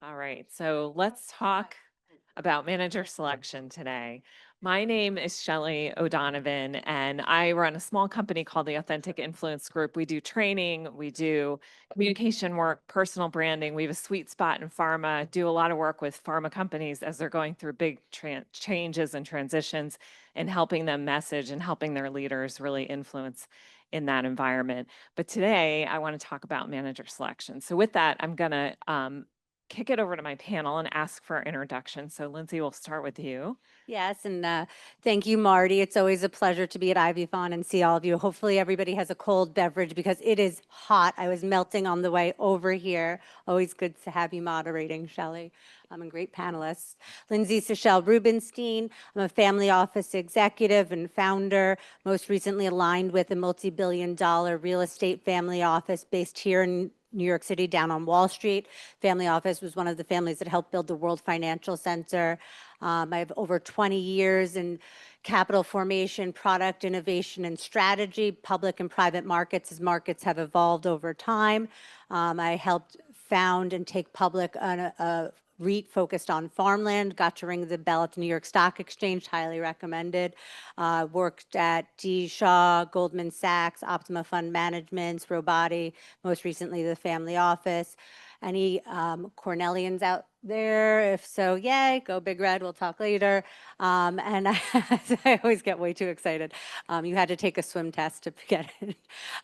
All right, so let's talk about manager selection today. My name is Shelly O'Donovan, and I run a small company called the Authentic Influence Group. We do training, we do communication work, personal branding. We have a sweet spot in pharma, do a lot of work with pharma companies as they're going through big changes and transitions and helping them message and helping their leaders really influence in that environment. But today I want to talk about manager selection. So with that, I'm going to kick it over to my panel and ask for introduction. So Lindsey, we'll start with you. Yes, and thank you, Marty. It's always a pleasure to be at IvyFON and see all of you. Hopefully everybody has a cold beverage because it is hot. I was melting on the way over here. Always good to have you moderating, Shelly. I'm a great panelist. Lindsey Rubinstein. I'm a family office executive and founder, most recently aligned with a multi-billion-dollar real estate family office based here in New York City, down on Wall Street. Family office was one of the families that helped build the World Financial Center. I have over 20 years in capital formation, product innovation, and strategy, public and private markets as markets have evolved over time. I helped found and take public a REIT focused on farmland, got to ring the bell at the New York Stock Exchange, highly recommended. Worked at D. Shaw, Goldman Sachs, Optima Fund Management, Robati, most recently the family office. Any Cornellians out there? If so, yay, go Big Red, we'll talk later. And I always get way too excited. You had to take a swim test to get it.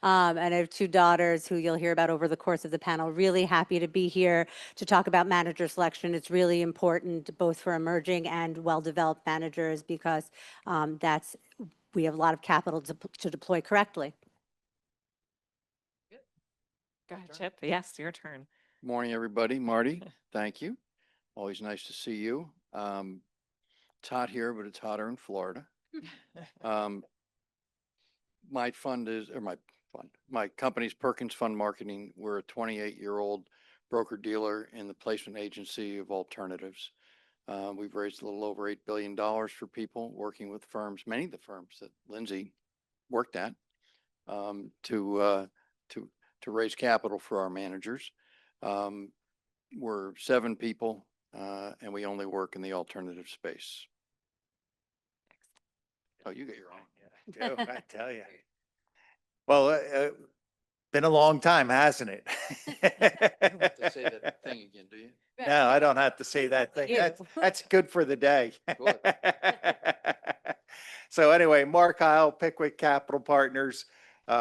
And I have two daughters who you'll hear about over the course of the panel. Really happy to be here to talk about manager selection. It's really important both for emerging and well-developed managers because we have a lot of capital to deploy correctly. Go ahead, Chip. Yes, your turn. Morning, everybody. Marty, thank you. Always nice to see you. It's hot here, but it's hotter in Florida. My fund is, or my company's Perkins Fund Marketing. We're a 28-year-old broker dealer in the placement agency of alternatives. We've raised a little over $8 billion for people working with firms, many of the firms that Lindsey worked at, to raise capital for our managers. We're 7 people, and we only work in the alternative space. Oh, you get your own. Yeah, I tell you. Well, been a long time, hasn't it? You don't have to say that thing again, do you? No, I don't have to say that thing. That's good for the day. Good. So anyway, Mark Heil, Pickwick Capital Partners.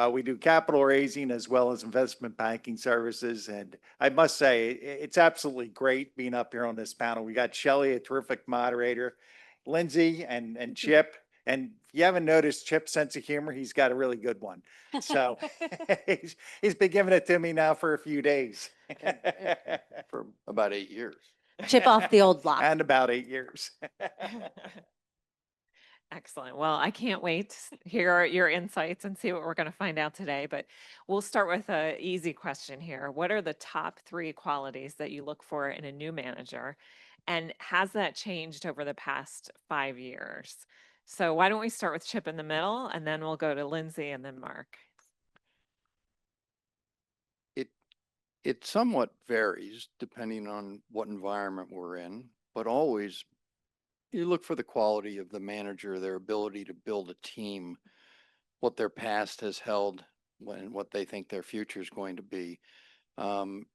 We do capital raising as well as investment banking services. And I must say, it's absolutely great being up here on this panel. We got Shelly, a terrific moderator, Lindsey and Chip. And if you haven't noticed Chip's sense of humor, he's got a really good one. So he's been giving it to me now for a few days. For about 8 years. Chip off the old block. And about 8 years. Excellent. Well, I can't wait to hear your insights and see what we're going to find out today. But we'll start with an easy question here. What are the top 3 qualities that you look for in a new manager? And has that changed over the past 5 years? So why don't we start with Chip in the middle, and then we'll go to Lindsey and then Mark. It somewhat varies depending on what environment we're in, but always you look for the quality of the manager, their ability to build a team, what their past has held, and what they think their future is going to be, and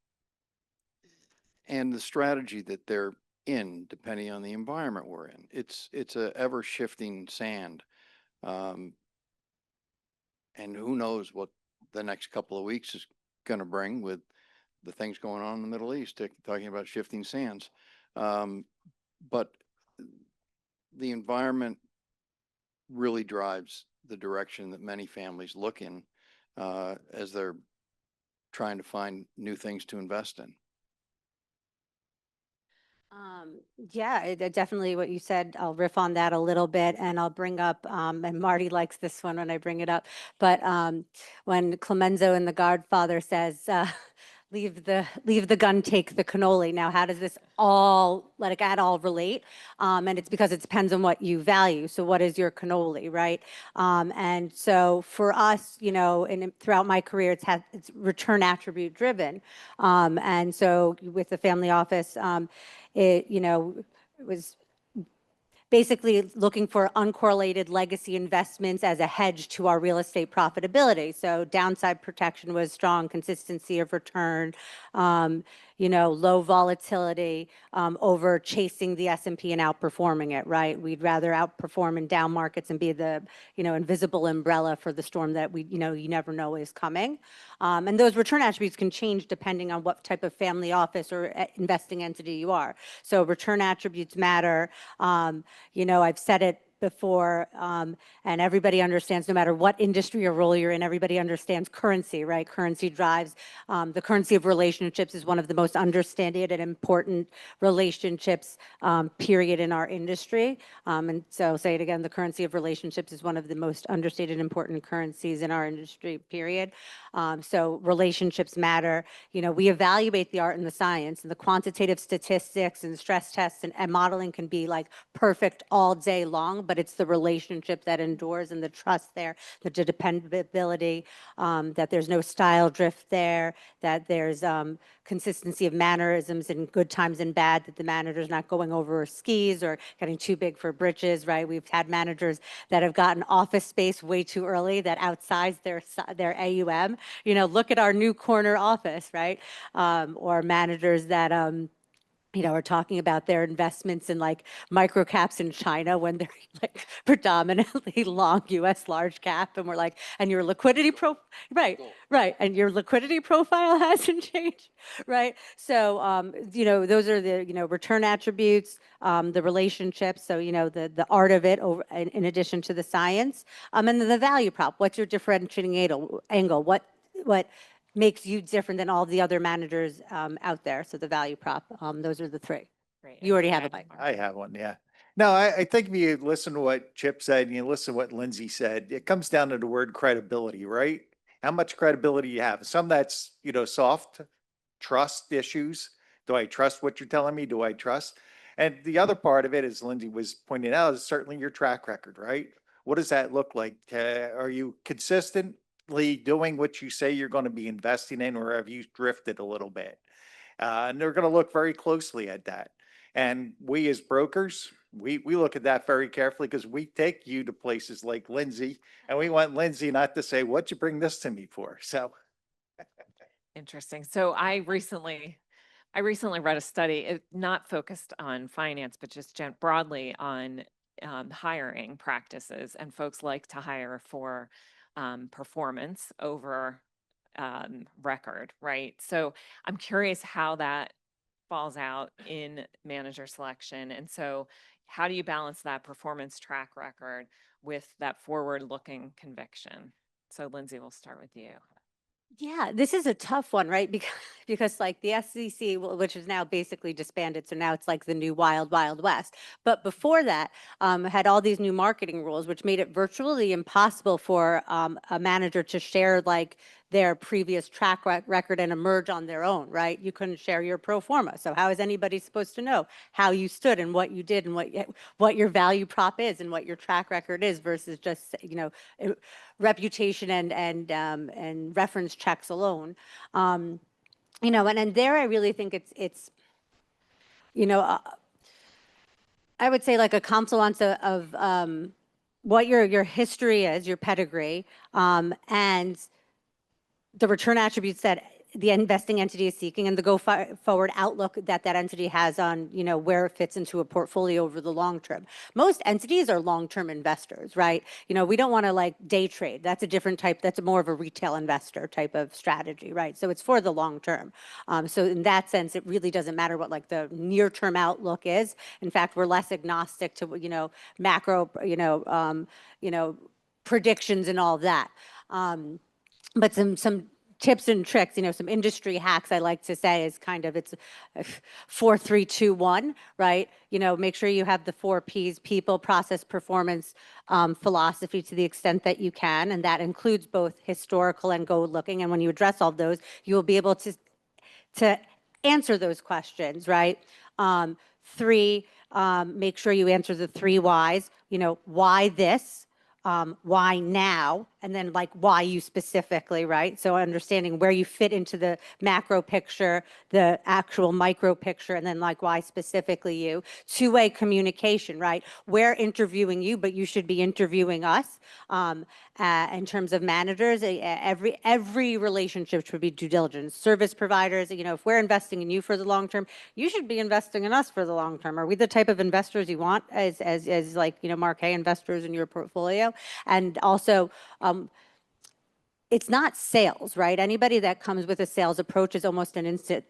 the strategy that they're in, depending on the environment we're in. It's a ever shifting sand, and who knows what the next couple of weeks is going to bring with the things going on in the Middle East, talking about shifting sands. But the environment really drives the direction that many families look in as they're trying to find new things to invest in. Yeah, definitely what you said. I'll riff on that a little bit and I'll bring up, and Marty likes this one when I bring it up, but when Clemenzo in The Godfather says, leave the gun, take the cannoli. Now, how does this all, let it all relate? And it's because it depends on what you value. So what is your cannoli, right? And so for us, you know, and throughout my career, it's return attribute driven. And so with the family office, you know, it was basically looking for uncorrelated legacy investments as a hedge to our real estate profitability. So downside protection was strong, consistency of return, you know, low volatility over chasing the S&P and outperforming it, right? We'd rather outperform in down markets and be the, you know, invisible umbrella for the storm that we, you know, you never know is coming. And those return attributes can change depending on what type of family office or investing entity you are. So return attributes matter. You know, I've said it before, and everybody understands, no matter what industry or role you're in, everybody understands currency, right? Currency drives, the currency of relationships is one of the most understated and important relationships, period, in our industry. And so say it again, the currency of relationships is one of the most understated, important currencies in our industry, period. So relationships matter. You know, we evaluate the art and the science, and the quantitative statistics and stress tests and modeling can be like perfect all day long, but it's the relationship that endures and the trust there, the dependability, that there's no style drift there, that there's consistency of mannerisms in good times and bad, that the manager's not going over her skis or getting too big for britches, right? We've had managers that have gotten office space way too early that outsized their AUM. You know, look at our new corner office, right? Or managers that, you know, are talking about their investments in like micro caps in China when they're like predominantly long US large cap. And we're like, and your liquidity right. And your liquidity profile hasn't changed, right? So, you know, those are the, you know, return attributes, the relationships. So, you know, the art of it over, in addition to the science, and then the value prop. What's your differentiating angle? What makes you different than all the other managers out there? So the value prop, those are the three. Great. You already have a Go mic. ahead, I have one, yeah. No, I think if you listen to what Chip said and you listen to what Lindsay said, it comes down to the word credibility, right? How much credibility you have. Some that's, you know, soft trust issues. Do I trust what you're telling me? Do I trust? And the other part of it, as Lindsay was pointing out, is certainly your track record, right? What does that look like? Are you consistently doing what you say you're going to be investing in, or have you drifted a little bit? And they're going to look very closely at that. And we as brokers, we look at that very carefully because we take you to places like Lindsay, and we want Lindsay not to say, "What'd you bring this to me for?" So Interesting. So I recently read a study, not focused on finance, but just broadly on hiring practices, and folks like to hire for performance over record, right? So I'm curious how that falls out in manager selection. And so how do you balance that performance track record with that forward-looking conviction? So Lindsay, we'll start with you. Yeah, this is a tough one, right? Because like the SEC, which is now basically disbanded, so now it's like the new wild, wild west. But before that, had all these new marketing rules, which made it virtually impossible for a manager to share like their previous track record and emerge on their own, right? You couldn't share your pro forma. So how is anybody supposed to know how you stood and what you did and what your value prop is and what your track record is versus just, you know, reputation and reference checks alone. You know, and there I really think it's you know, I would say like a confluence of what your history is, your pedigree, and the return attributes that the investing entity is seeking, and the forward outlook that entity has on, you know, where it fits into a portfolio over the long term. Most entities are long-term investors, right? You know, we don't want to like day trade. That's a different type. That's more of a retail investor type of strategy, right? So it's for the long term. So in that sense, it really doesn't matter what like the near-term outlook is. In fact, we're less agnostic to, you know, macro, you know, predictions and all that. But some tips and tricks, you know, some industry hacks I like to say is kind of, it's 4, 3, 2, 1, right? You know, make sure you have the 4 Ps: people, process, performance, philosophy, to the extent that you can. And that includes both historical and forward looking. And when you address all those, you will be able to to answer those questions, right? Three, make sure you answer the three whys. Why this? Why now? And then like why you specifically, right? So understanding where you fit into the macro picture, the actual micro picture, and then like why specifically you. Two-way communication, right? We're interviewing you, but you should be interviewing us. In terms of managers, every relationship should be due diligence. Service providers, if we're investing in you for the long term, you should be investing in us for the long term. Are we the type of investors you want as like, Marquet investors in your portfolio? And also, it's not sales, right? Anybody that comes with a sales approach is almost an instant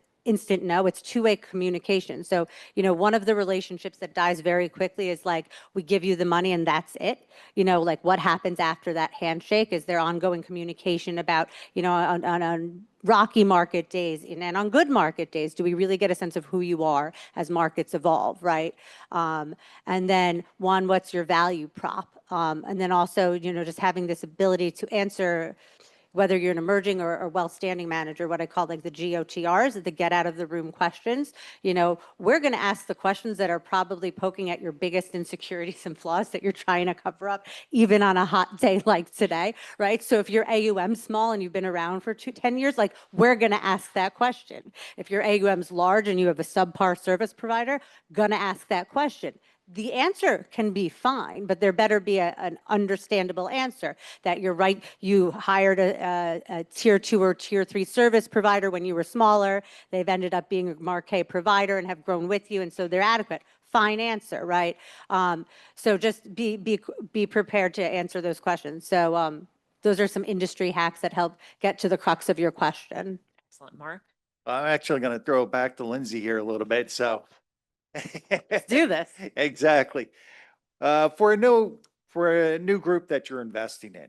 no. It's two-way communication. So, one of the relationships that dies very quickly is like, we give you the money and that's it. Like what happens after that handshake? Is there ongoing communication about, on rocky market days and on good market days, do we really get a sense of who you are as markets evolve, right? And then what's your value prop? And then also, just having this ability to answer, whether you're an emerging or well-standing manager, what I call like the GOTRs, the get out of the room questions. We're going to ask the questions that are probably poking at your biggest insecurities and flaws that you're trying to cover up, even on a hot day like today, right? So if your AUM small and you've been around for 10 years, like we're going to ask that question. If your AUM's large and you have a subpar service provider, going to ask that question. The answer can be fine, but there better be an understandable answer that you're right. You hired a tier 2 or tier 3 service provider when you were smaller. They've ended up being a Marquet provider and have grown with you, and so they're adequate. Fine answer, right? So just be prepared to answer those questions. So those are some industry hacks that help get to the crux of your question. Excellent. Mark? I'm actually going to throw it back to Lindsey here a little bit. So Let's do this. Exactly. For a new group that you're investing in,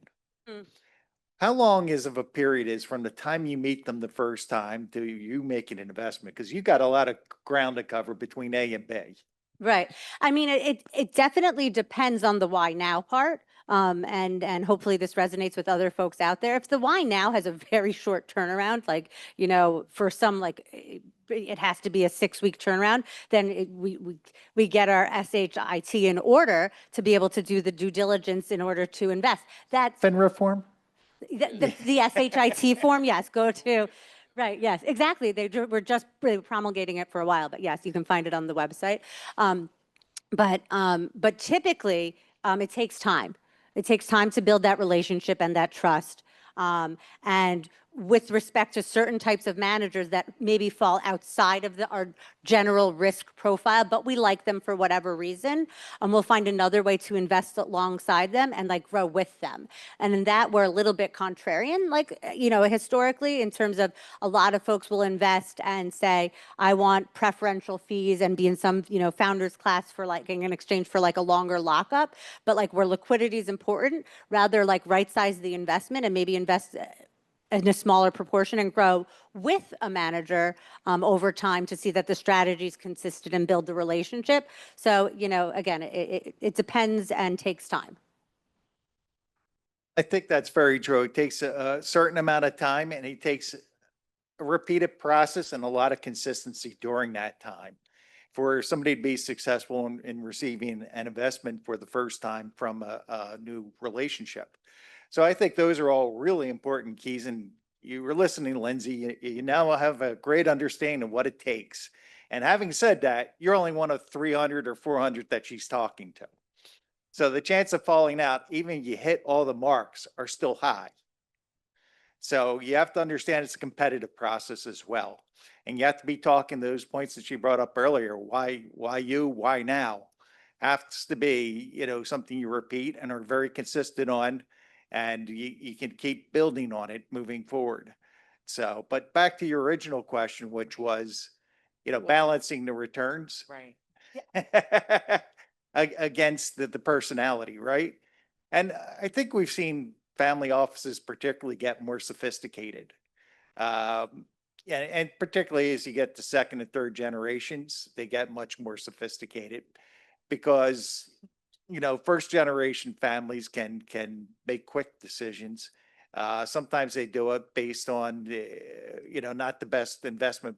Mm. how long is of a period is from the time you meet them the first time to you making an investment? Because you got a lot of ground to cover between A and B. Right. I mean, it definitely depends on the why now part. And hopefully this resonates with other folks out there. If the why now has a very short turnaround, like, for some, like it has to be a 6-week turnaround, then we get our SHIT in order to be able to do the due diligence in order to invest. That's FINRA form? the SHIT form, yes, go to, right, yes, exactly. We're just promulgating it for a while, but yes, you can find it on the website. But typically, it takes time. It takes time to build that relationship and that trust. And with respect to certain types of managers that maybe fall outside of our general risk profile, but we like them for whatever reason, we'll find another way to invest alongside them and like grow with them. And in that, we're a little bit contrarian, like, historically, in terms of a lot of folks will invest and say, I want preferential fees and be in some, founders class for like in exchange for like a longer lockup, but like where liquidity is important, rather like right size the investment and maybe invest in a smaller proportion and grow with a manager over time to see that the strategy is consistent and build the relationship. So, again, it depends and takes time. I think that's very true. It takes a certain amount of time and it takes a repeated process and a lot of consistency during that time for somebody to be successful in receiving an investment for the first time from a new relationship. So I think those are all really important keys. And you were listening, Lindsey, you now have a great understanding of what it takes. And having said that, you're only one of 300 or 400 that she's talking to. So the chance of falling out, even if you hit all the marks, are still high. So you have to understand it's a competitive process as well. And you have to be talking those points that she brought up earlier. Why you, why now? Has to be, something you repeat and are very consistent on, and you can keep building on it moving forward. So, but back to your original question, which was, balancing the returns. Right. Against the personality, right? And I think we've seen family offices particularly get more sophisticated. And particularly as you get to second and third generations, they get much more sophisticated because, first generation families can make quick decisions. Sometimes they do it based on, not the best investment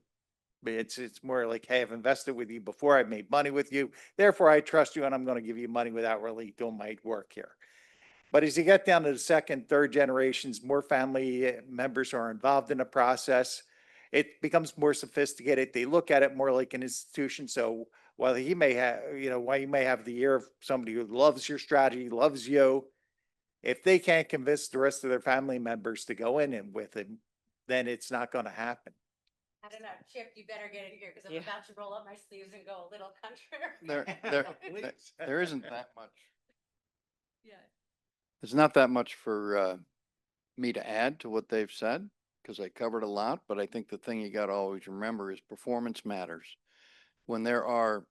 It's more like, hey, I've invested with you before, I've made money with you, therefore I trust you and I'm going to give you money without really doing my work here. But as you get down to the second, third generations, more family members are involved in the process. It becomes more sophisticated. They look at it more like an institution. So while he may have, while you may have the ear of somebody who loves your strategy, loves you, if they can't convince the rest of their family members to go in and with him, then it's not going to happen. I don't know, Chip, you better get in here because I'm Yeah. about to roll up my sleeves and go a little contrary. There isn't that much. Yeah. There's not that much for me to add to what they've said, because I covered a lot, but I think the thing you got to always remember is performance matters. When there are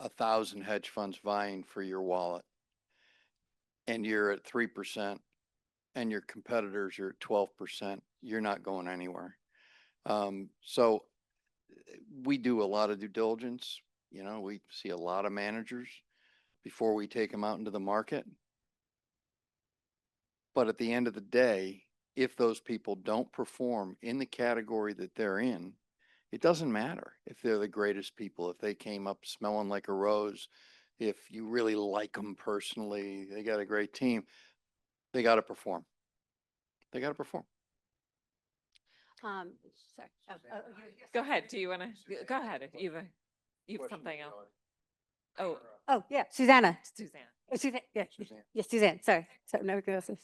1,000 hedge funds vying for your wallet and you're at 3% and your competitors are at 12%, you're not going anywhere. So we do a lot of due diligence. We see a lot of managers before we take them out into the market. But at the end of the day, if those people don't perform in the category that they're in, it doesn't matter if they're the greatest people, if they came up smelling like a rose, if you really like them personally, they got a great team, they got to perform. They got to perform. Sorry. Go ahead. Do you want to, go ahead if you have something else. Oh, Oh, yeah, Susanna. Suzanne. Oh, Suzanne, yeah, Suzanne. yes, Suzanne, sorry. So, no, go ahead.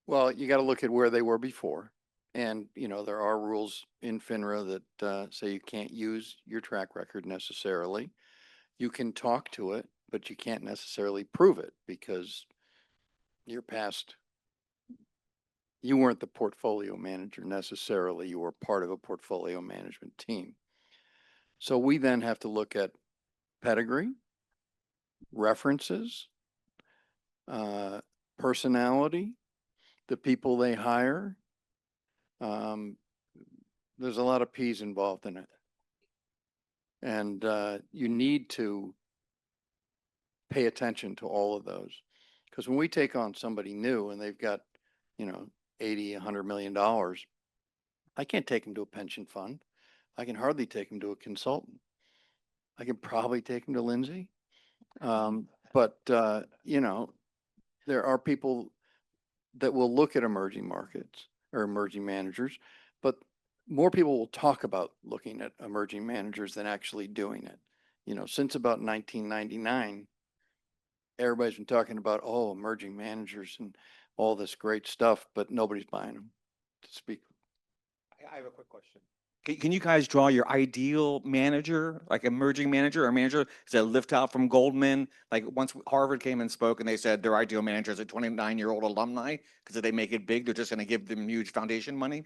Well, you got to look at where they were before. And, there are rules in FINRA that say you can't use your track record necessarily. You can talk to it, but you can't necessarily prove it because you're past. You weren't the portfolio manager necessarily. You were part of a portfolio management team. So we then have to look at pedigree, references, personality, the people they hire. There's a lot of P's involved in it. And you need to pay attention to all of those. Because when we take on somebody new and they've got, 80, $100 million, I can't take them to a pension fund. I can hardly take them to a consultant. I can probably take them to Lindsey. But there are people that will look at emerging markets or emerging managers, but more people will talk about looking at emerging managers than actually doing it. Since about 1999, everybody's been talking about, emerging managers and all this great stuff, but nobody's buying them, to speak. I have a quick question. Can you guys draw your ideal manager, like emerging manager or manager? Is that lift out from Goldman? Like once Harvard came and spoke and they said their ideal manager is a 29-year-old alumni because if they make it big, they're just going to give them huge foundation money.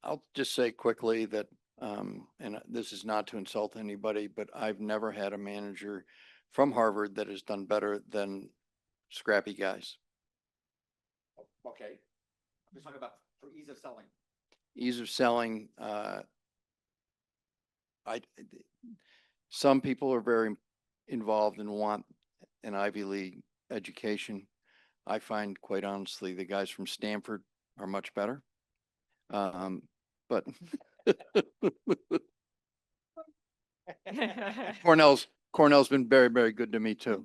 I'll just say quickly that, and this is not to insult anybody, but I've never had a manager from Harvard that has done better than scrappy guys. Okay. I'm just talking about for ease of selling. Ease of selling, some people are very involved and want an Ivy League education. I find, quite honestly, the guys from Stanford are much better. But Cornell's been very, very good to me too.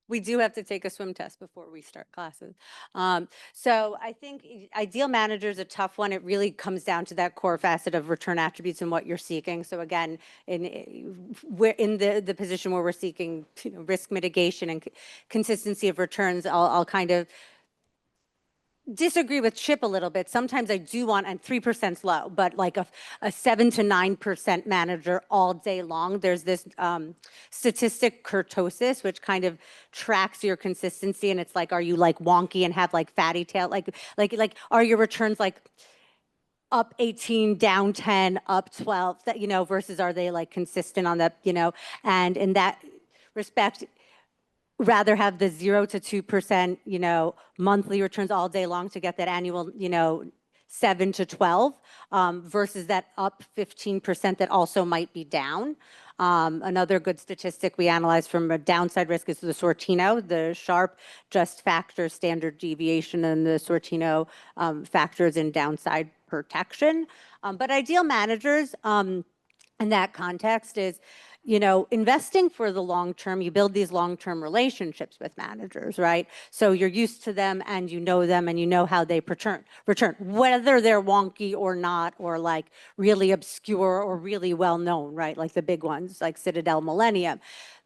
We do have to take a swim test before we start classes. So I think ideal manager is a tough one. It really comes down to that core facet of return attributes and what you're seeking. So again, we're in the position where we're seeking risk mitigation and consistency of returns. I'll kind of disagree with Chip a little bit. Sometimes I do want, and 3% low, but like a 7 to 9% manager all day long. There's this statistic kurtosis, which kind of tracks your consistency. And it's like, are you like wonky and have like fatty tail? Like are your returns like up 18, down 10, up 12, that, versus are they like consistent on that, and in that respect, rather have the 0 to 2%, monthly returns all day long to get that annual, 7 to 12, versus that up 15% that also might be down. Another good statistic we analyzed from a downside risk is the Sortino, the Sharp just factor standard deviation, and the Sortino factors in downside protection. But ideal managers in that context is, investing for the long term. You build these long-term relationships with managers, right? So you're used to them and you know them and you know how they return, whether they're wonky or not, or like really obscure or really well known, right? Like the big ones like Citadel, Millennium.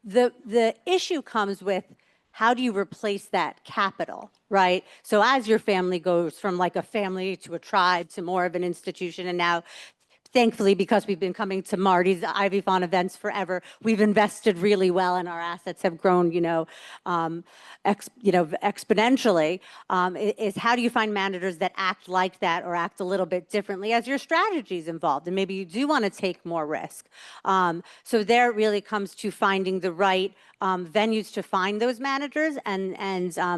The issue comes with, how do you replace that capital, right? So as your family goes from like a family to a tribe to more of an institution, and now thankfully, because we've been coming to Marty's IvyFON events forever, we've invested really well and our assets have grown, exponentially. Is how do you find managers that act like that or act a little bit differently as your strategy is involved, and maybe you do want to take more risk. So there it really comes to finding the right venues to find those managers, and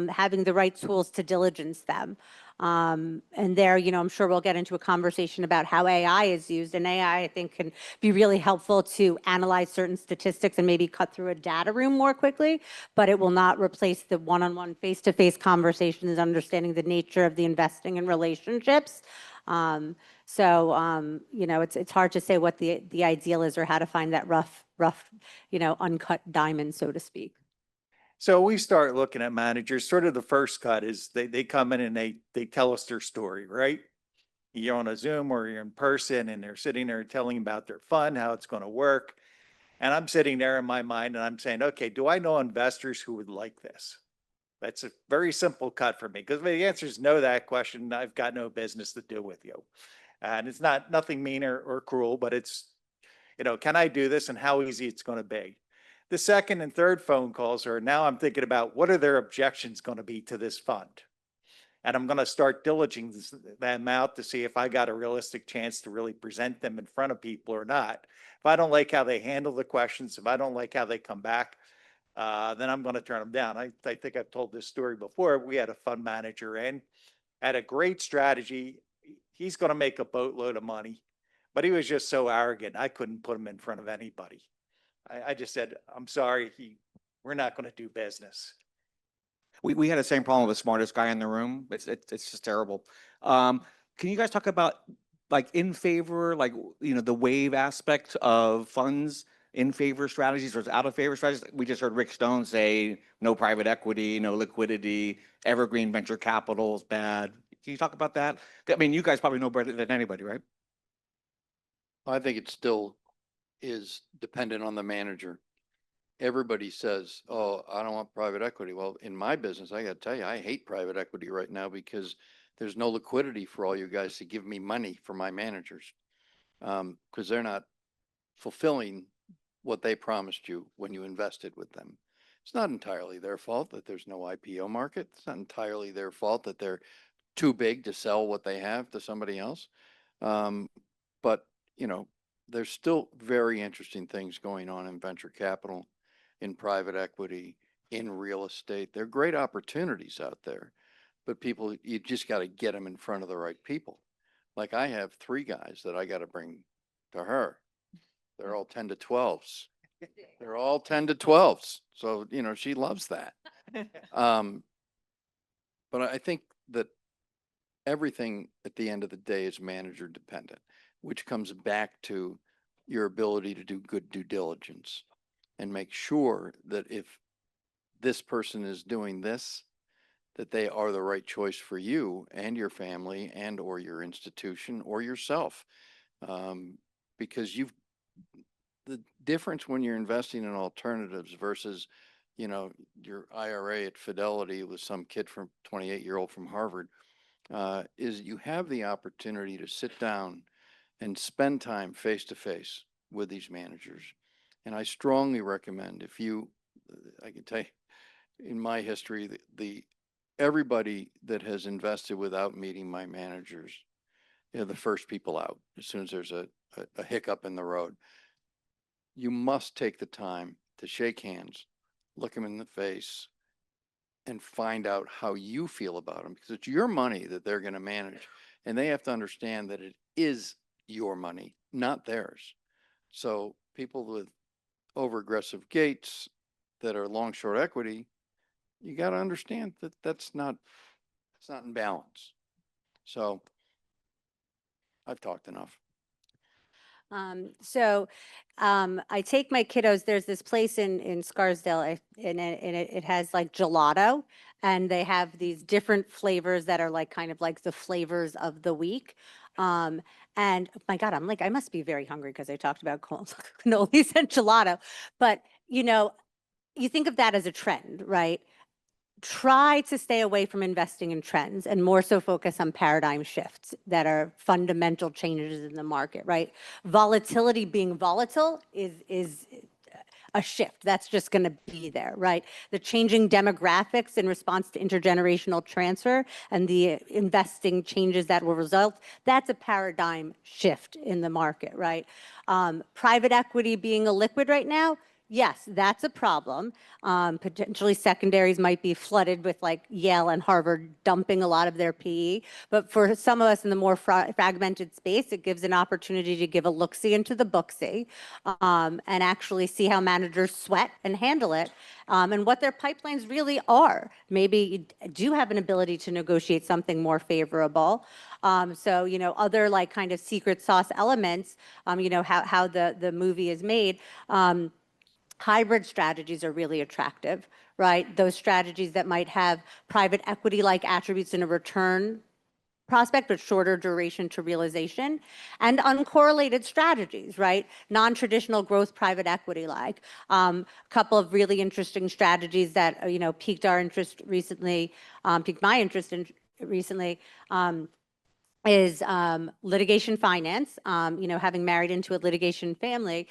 having the right tools to diligence them. And there, I'm sure we'll get into a conversation about how AI is used. And AI, I think, can be really helpful to analyze certain statistics and maybe cut through a data room more quickly, but it will not replace the one-on-one, face-to-face conversations, understanding the nature of the investing and relationships. It's hard to say what the ideal is, or how to find that rough, uncut diamond, so to speak. So we start looking at managers, sort of the first cut is they come in and they tell us their story, right? You're on a Zoom or you're in person and they're sitting there telling about their fund, how it's going to work. And I'm sitting there in my mind and I'm saying, okay, do I know investors who would like this? That's a very simple cut for me, because if the answer is no to that question, I've got no business to do with you. And it's nothing mean or cruel, but it's, can I do this and how easy it's going to be? The second and third phone calls are, now I'm thinking about, what are their objections going to be to this fund? And I'm going to start diligencing them out to see if I got a realistic chance to really present them in front of people or not. If I don't like how they handle the questions, if I don't like how they come back, then I'm going to turn them down. I think I've told this story before. We had a fund manager in, had a great strategy. He's going to make a boatload of money, but he was just so arrogant. I couldn't put him in front of anybody. I just said, I'm sorry, we're not going to do business. We had the same problem with the smartest guy in the room. It's just terrible. Can you guys talk about, like, in favor, like, the wave aspect of funds, in favor strategies versus out of favor strategies? We just heard Rick Stone say no private equity, no liquidity, evergreen venture capital is bad. Can you talk about that? I mean, you guys probably know better than anybody, right? I think it still is dependent on the manager. Everybody says, oh, I don't want private equity. Well, in my business, I got to tell you, I hate private equity right now because there's no liquidity for all you guys to give me money for my managers, because they're not fulfilling what they promised you when you invested with them. It's not entirely their fault that there's no IPO market. It's not entirely their fault that they're too big to sell what they have to somebody else. But, there's still very interesting things going on in venture capital, in private equity, in real estate. There are great opportunities out there, but you just got to get them in front of the right people. Like, I have 3 guys that I got to bring to her. They're all 10 to 12s. They're all 10 to 12s. So, she loves that. But I think that everything at the end of the day is manager dependent, which comes back to your ability to do good due diligence and make sure that if this person is doing this, that they are the right choice for you and your family and or your institution or yourself. Because the difference when you're investing in alternatives versus, your IRA at Fidelity with some kid from 28-year-old from Harvard, is you have the opportunity to sit down and spend time face to face with these managers. And I strongly recommend, I can tell you in my history, everybody that has invested without meeting my managers, the first people out as soon as there's a hiccup in the road. You must take the time to shake hands, look them in the face, and find out how you feel about them, because it's your money that they're going to manage. And they have to understand that it is your money, not theirs. So people with over aggressive gates that are long short equity, you got to understand that it's not in balance. So I've talked enough. I take my kiddos, there's this place in Scarsdale, it has like gelato, and they have these different flavors that are like kind of like the flavors of the week. And my God, I'm like, I must be very hungry because I talked about cannolis and gelato. But, you know, you think of that as a trend, right? Try to stay away from investing in trends and more so focus on paradigm shifts that are fundamental changes in the market, right? Volatility being volatile is a shift. That's just going to be there, right? The changing demographics in response to intergenerational transfer and the investing changes that will result, that's a paradigm shift in the market, right? Private equity being illiquid right now, yes, that's a problem. Potentially secondaries might be flooded with like Yale and Harvard dumping a lot of their PE. But for some of us in the more fragmented space, it gives an opportunity to give a look-see into the book-see and actually see how managers sweat and handle it and what their pipelines really are. Maybe you do have an ability to negotiate something more favorable. So, you know, other like kind of secret sauce elements, you know, how the movie is made. Hybrid strategies are really attractive, right? Those strategies that might have private equity-like attributes in a return prospect, but shorter duration to realization, and uncorrelated strategies, right? Non-traditional growth private equity-like. A couple of really interesting strategies that, you know, piqued our interest recently, piqued my interest in recently, is litigation finance. You know, having married into a litigation family,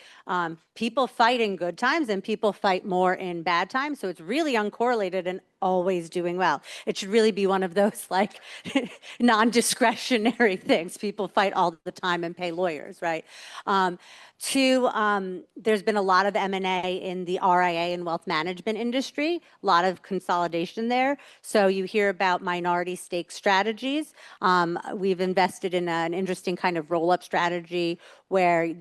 people fight in good times and people fight more in bad times. So it's really uncorrelated and always doing well. It should really be one of those like non-discretionary things. People fight all the time and pay lawyers, right? Two, there's been a lot of M&A in the RIA and wealth management industry, a lot of consolidation there. So you hear about minority stake strategies. We've invested in an interesting kind of roll-up strategy where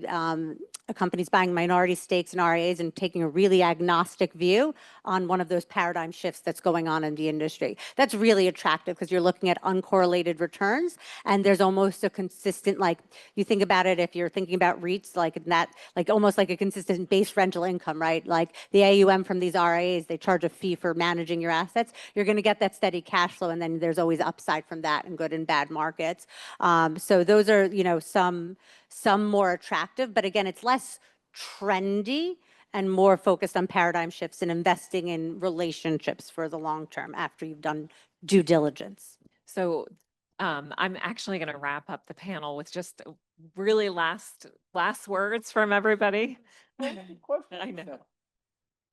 a company's buying minority stakes in RIAs and taking a really agnostic view on one of those paradigm shifts that's going on in the industry. That's really attractive because you're looking at uncorrelated returns and there's almost a consistent, like you think about it, if you're thinking about REITs, like that, like almost like a consistent base rental income, right? Like the AUM from these RIAs, they charge a fee for managing your assets. You're going to get that steady cash flow and then there's always upside from that in good and bad markets. So those are, you know, some more attractive, but again, it's less trendy and more focused on paradigm shifts and investing in relationships for the long term after you've done due diligence. So I'm actually going to wrap up the panel with just really last words from everybody. I know.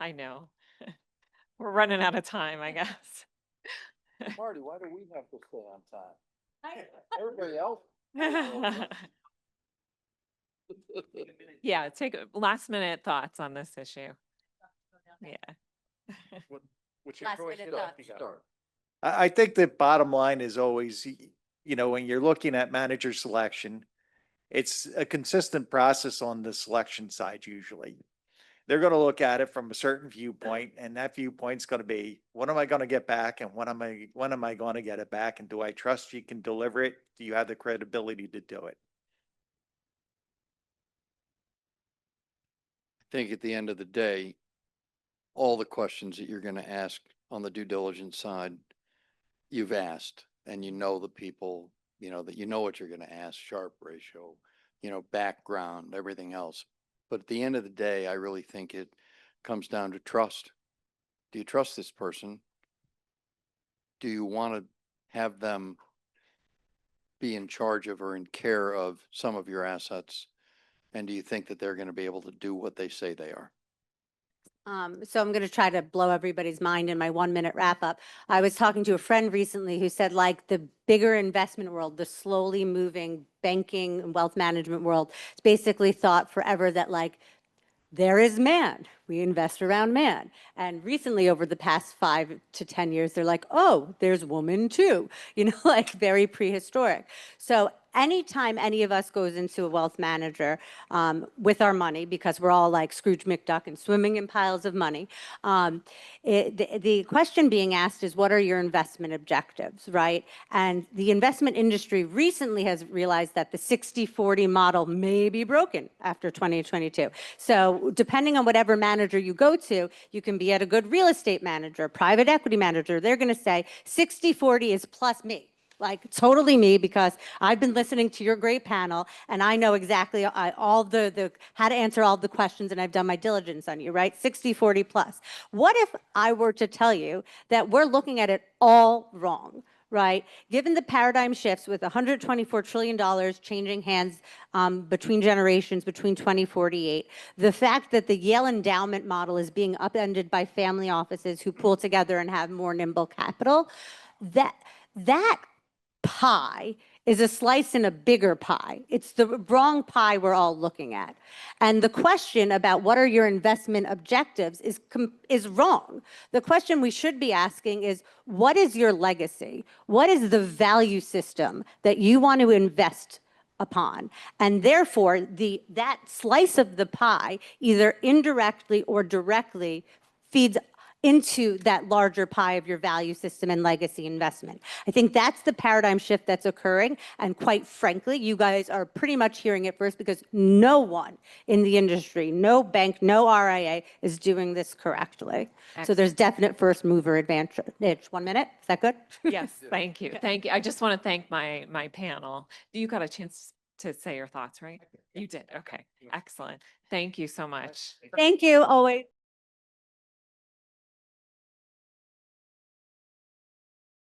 I know. We're running out of time, I guess. Marty, why do we have to stay on time? Everybody else. Yeah, take last minute thoughts on this issue. Yeah. What's your Last choice? minute thoughts. Start. I think the bottom line is always, you know, when you're looking at manager selection, it's a consistent process on the selection side usually. They're going to look at it from a certain viewpoint, and that viewpoint's going to be, what am I going to get back, and when am I going to get it back, and do I trust you can deliver it? Do you have the credibility to do it? I think at the end of the day, all the questions that you're going to ask on the due diligence side, you've asked, and you know the people, you know, that you know what you're going to ask, Sharpe ratio, you know, background, everything else. But at the end of the day, I really think it comes down to trust. Do you trust this person? Do you want to have them be in charge of or in care of some of your assets? And do you think that they're going to be able to do what they say they are? So I'm going to try to blow everybody's mind in my 1-minute wrap up. I was talking to a friend recently who said like the bigger investment world, the slowly moving banking and wealth management world, it's basically thought forever that like there is man. We invest around man. And recently, over the past 5 to 10 years, they're like, oh, there's woman too, like very prehistoric. So anytime any of us goes into a wealth manager with our money, because we're all like Scrooge McDuck and swimming in piles of money, the question being asked is, what are your investment objectives, right? And the investment industry recently has realized that the 60-40 model may be broken after 2022. So depending on whatever manager you go to, you can be at a good real estate manager, private equity manager. They're going to say 60-40 is plus me. Like totally me, because I've been listening to your great panel and I know exactly all the how to answer all the questions, and I've done my diligence on you, right? 60-40 plus. What if I were to tell you that we're looking at it all wrong? Right? Given the paradigm shifts with $124 trillion changing hands between generations, between 2048, the fact that the Yale endowment model is being upended by family offices who pull together and have more nimble capital, that pie is a slice in a bigger pie. It's the wrong pie we're all looking at. And the question about what are your investment objectives is wrong. The question we should be asking is, what is your legacy? What is the value system that you want to invest upon? And therefore, that slice of the pie, either indirectly or directly, feeds into that larger pie of your value system and legacy investment. I think that's the paradigm shift that's occurring. And quite frankly, you guys are pretty much hearing it first, because no one in the industry, no bank, no RIA is doing this correctly. So there's definite first mover advantage. 1 minute, is that good? Yes, thank you. Thank you. I just want to thank my panel. You got a chance to say your thoughts, right? You did. Okay, excellent. Thank you so much. Thank you, always.